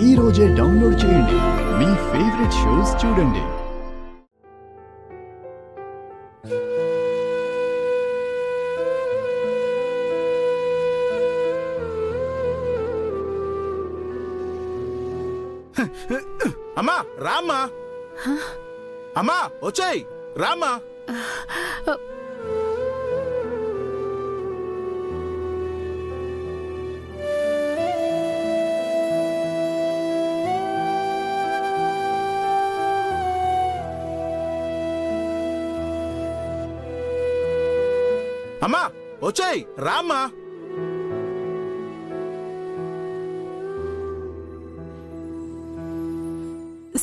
ఈ రోజే డౌన్లోడ్ చేయండి. మీ ఫేవరెట్ షోస్ చూడండి. అమ్మా రామ్మా, అమ్మా వచ్చాయి రామ్మా. అమ్మా వచ్చాయి రామ్మా.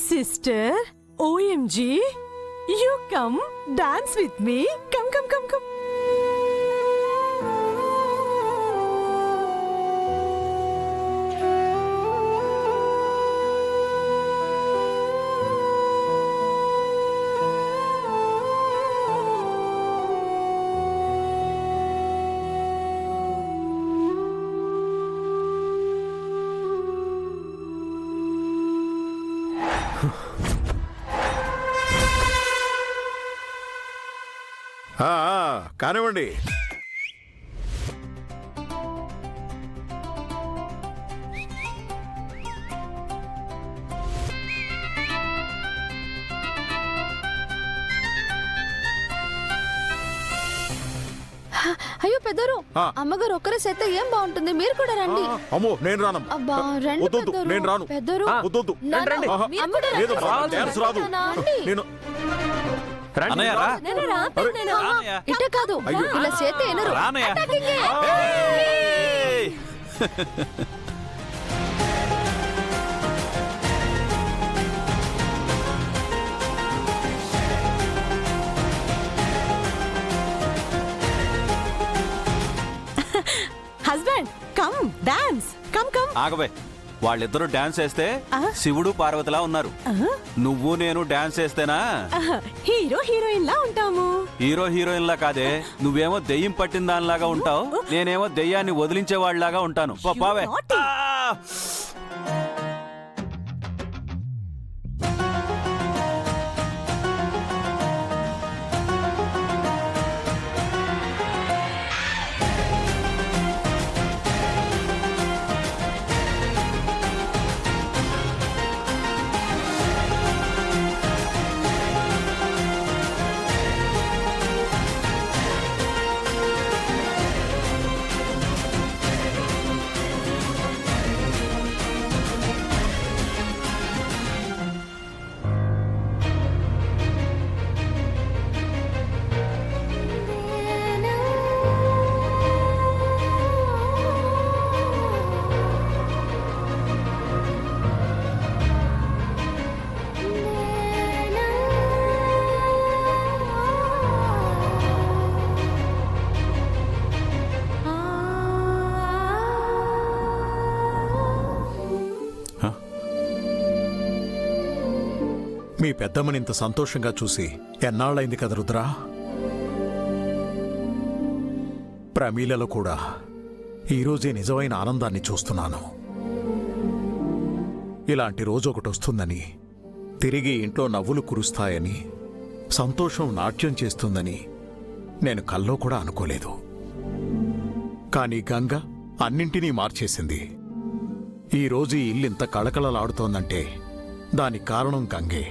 Sister, OMG, you come dance with me. Come. కానివ్వండి. అయ్యో పెద్దరు, అమ్మగారు ఒక్కరే చేస్తే ఏం బాగుంటుంది, మీరు కూడా రండి. అమ్మో నేను రాను. అబ్బా రండి పెద్దరు. నేను రాను. పెద్దరు వద్దు. లేదు డాన్స్ రాదు. నేను ఇట్ట కాదు, ఇలా చేస్తే ఎనరు. Husband come dance. కమ్ ఆగవే, వాళ్ళిద్దరూ డాన్స్ చేస్తే శివుడు పార్వతిలా ఉన్నారు. నువ్వు నేను డాన్స్ చేస్తేనా హీరో హీరోయిన్ లా ఉంటాము. హీరో హీరోయిన్ లా కాదే, నువ్వేమో దెయ్యం పట్టిన దానిలాగా ఉంటావు, నేనేమో దెయ్యాన్ని వదిలించే వాళ్ళలాగా ఉంటాను. పావే మీ పెద్దమ్మని ఇంత సంతోషంగా చూసి ఎన్నాళ్ళైంది కదా రుద్రా. ప్రమీలలో కూడా ఈరోజే నిజమైన ఆనందాన్ని చూస్తున్నాను. ఇలాంటి రోజు ఒకటి వస్తుందని, తిరిగి ఇంట్లో నవ్వులు కురుస్తాయని, సంతోషం నాట్యం చేస్తుందని నేను కల్లో కూడా అనుకోలేదు. కానీ గంగ అన్నింటినీ మార్చేసింది. ఈరోజు ఈ ఇల్లు ఇంత కళకళలాడుతోందంటే దానికి కారణం గంగే.